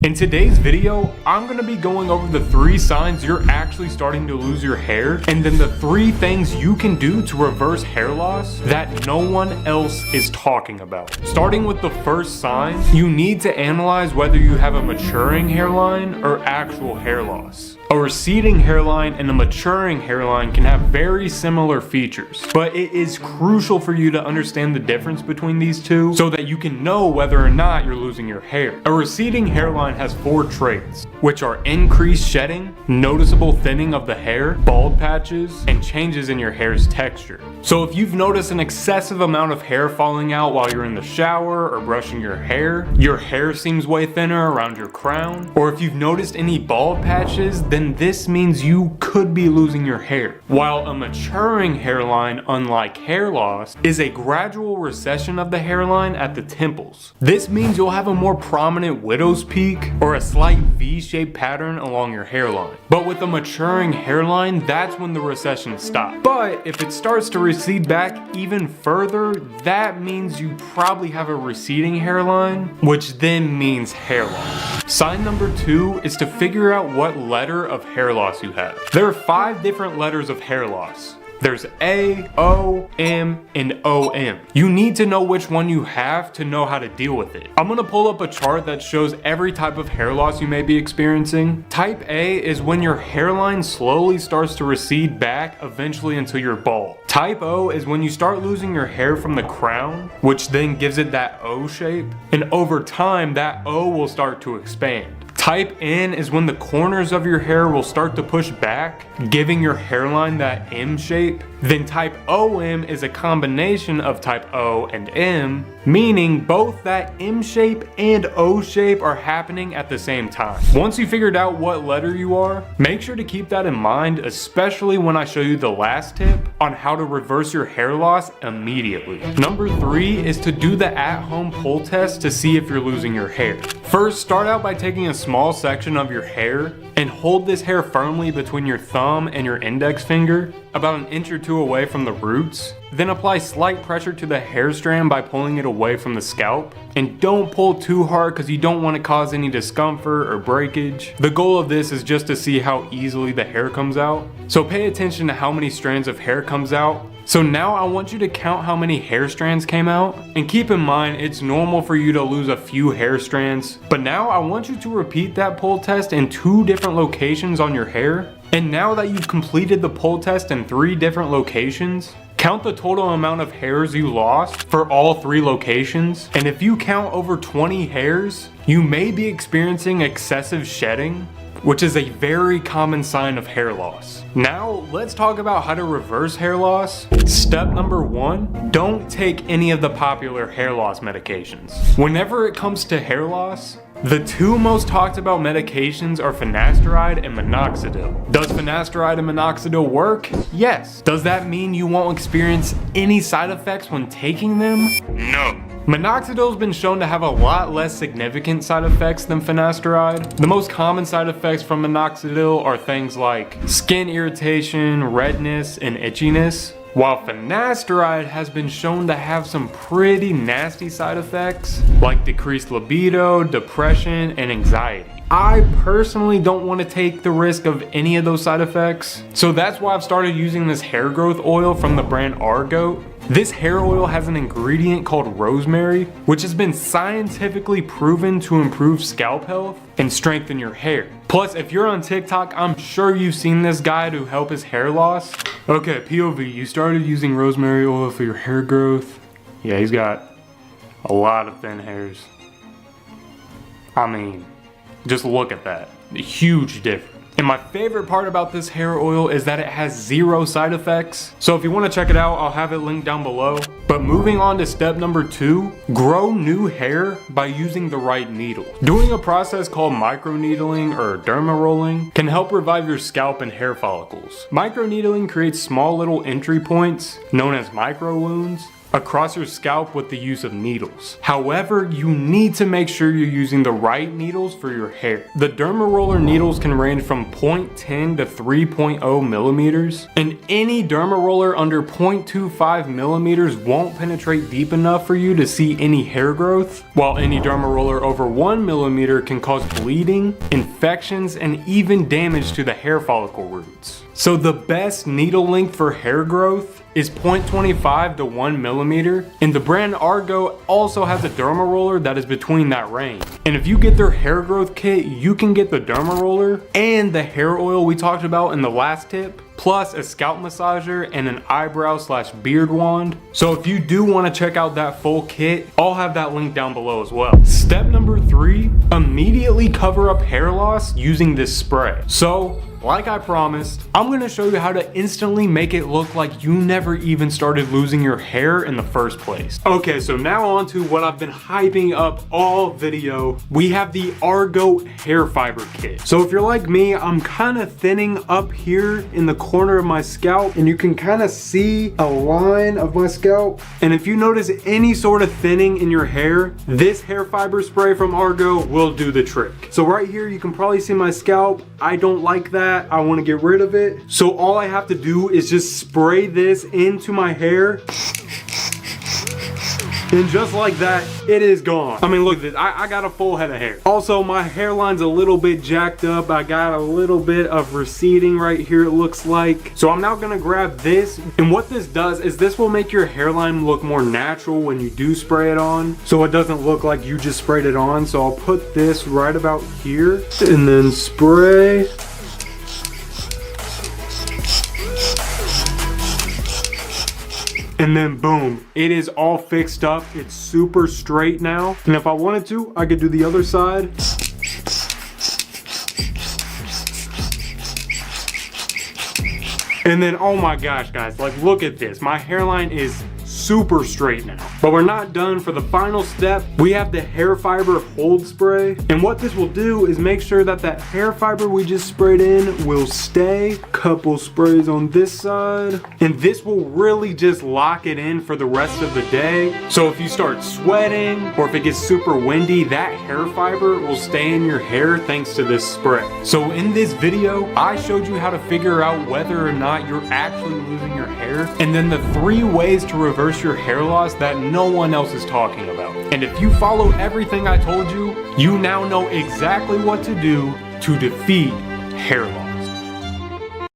In today's video, I'm going to be going over the 3 signs you're actually starting to lose your hair, and then the 3 things you can do to reverse hair loss that no one else is talking about. Starting with the first sign, you need to analyze whether you have a maturing hairline or actual hair loss. A receding hairline and a maturing hairline can have very similar features, but it is crucial for you to understand the difference between these two so that you can know whether or not you're losing your hair. A receding hairline has 4 traits, which are increased shedding, noticeable thinning of the hair, bald patches, and changes in your hair's texture. So if you've noticed an excessive amount of hair falling out while you're in the shower or brushing your hair seems way thinner around your crown, or if you've noticed any bald patches, then this means you could be losing your hair. While a maturing hairline, unlike hair loss, is a gradual recession of the hairline at the temples. This means you'll have a more prominent widow's peak or a slight V-shaped pattern along your hairline. But with a maturing hairline, that's when the recession stops. But if it starts to recede back even further, that means you probably have a receding hairline, which then means hair loss. Sign number 2 is to figure out what letter of hair loss you have. There are 5 different letters of hair loss. There's A, O, M, and OM. You need to know which one you have to know how to deal with it. I'm gonna pull up a chart that shows every type of hair loss you may be experiencing. Type A is when your hairline slowly starts to recede back, eventually until you're bald. Type O is when you start losing your hair from the crown, which then gives it that O shape, and over time that O will start to expand. Type N is when the corners of your hair will start to push back, giving your hairline that M shape. Then type OM is a combination of type O and M, meaning both that M shape and O shape are happening at the same time. Once you figured out what letter you are, make sure to keep that in mind, especially when I show you the last tip on how to reverse your hair loss immediately. Number 3 is to do the at-home pull test to see if you're losing your hair. First, start out by taking a small section of your hair and hold this hair firmly between your thumb and your index finger, about an inch or 2 away from the roots. Then apply slight pressure to the hair strand by pulling it away from the scalp. And don't pull too hard because you don't want to cause any discomfort or breakage. The goal of this is just to see how easily the hair comes out. So pay attention to how many strands of hair comes out. So now I want you to count how many hair strands came out, and keep in mind it's normal for you to lose a few hair strands, but now I want you to repeat that pull test in 2 different locations on your hair. And now that you've completed the pull test in 3 different locations, count the total amount of hairs you lost for all 3 locations, and if you count over 20 hairs, you may be experiencing excessive shedding, which is a very common sign of hair loss. Now, let's talk about how to reverse hair loss. Step number 1, don't take any of the popular hair loss medications. Whenever it comes to hair loss, the 2 most talked about medications are finasteride and minoxidil. Does finasteride and minoxidil work? Yes. Does that mean you won't experience any side effects when taking them? No. Minoxidil has been shown to have a lot less significant side effects than finasteride. The most common side effects from minoxidil are things like skin irritation, redness, and itchiness, while finasteride has been shown to have some pretty nasty side effects like decreased libido, depression, and anxiety. I personally don't want to take the risk of any of those side effects, so that's why I've started using this hair growth oil from the brand Argoat. This hair oil has an ingredient called rosemary, which has been scientifically proven to improve scalp health and strengthen your hair. Plus, if you're on TikTok, I'm sure you've seen this guy to help his hair loss. Okay, POV, you started using rosemary oil for your hair growth. Yeah, he's got a lot of thin hairs. I mean, just look at that. A huge difference. And my favorite part about this hair oil is that it has 0 side effects. So if you want to check it out, I'll have it linked down below. But moving on to step number 2, grow new hair by using the right needle. Doing a process called microneedling or derma rolling can help revive your scalp and hair follicles. Microneedling creates small little entry points, known as micro wounds, across your scalp with the use of needles. However, you need to make sure you're using the right needles for your hair. The DermaRoller needles can range from 0.10 to 3.0 millimeters, and any DermaRoller under 0.25 millimeters won't penetrate deep enough for you to see any hair growth, while any DermaRoller over 1 millimeter can cause bleeding, infections, and even damage to the hair follicle roots. So the best needle length for hair growth is 0.25 to 1 millimeter, and the brand Argo also has a DermaRoller that is between that range. And if you get their hair growth kit, you can get the DermaRoller and the hair oil we talked about in the last tip, plus a scalp massager and an eyebrow/beard wand. So if you do want to check out that full kit, I'll have that link down below as well. Step number 3, immediately cover up hair loss using this spray. So, like I promised, I'm going to show you how to instantly make it look like you never even started losing your hair in the first place. Okay, so now on to what I've been hyping up all video. We have the Argo hair fiber kit. So if you're like me, I'm kind of thinning up here in the corner of my scalp, and you can kind of see a line of my scalp. And if you notice any sort of thinning in your hair, this hair fiber spray from Argo will do the trick. So right here, you can probably see my scalp. I don't like that. I want to get rid of it. So all I have to do is just spray this into my hair. And just like that, it is gone. I mean, look at this. I got a full head of hair. Also, my hairline's a little bit jacked up. I got a little bit of receding right here, it looks like. So I'm now gonna grab this. And what this does is this will make your hairline look more natural when you do spray it on. So it doesn't look like you just sprayed it on. So I'll put this right about here and then spray. And then boom, it is all fixed up. It's super straight now. And if I wanted to, I could do the other side. And then, oh my gosh, guys, like look at this. My hairline is super straight now. But we're not done. For the final step, we have the hair fiber hold spray. And what this will do is make sure that that hair fiber we just sprayed in will stay. Couple sprays on this side. And this will really just lock it in for the rest of the day. So if you start sweating or if it gets super windy, that hair fiber will stay in your hair thanks to this spray. So in this video, I showed you how to figure out whether or not you're actually losing your hair, and then the 3 ways to reverse your hair loss that no one else is talking about. And if you follow everything I told you, you now know exactly what to do to defeat hair loss.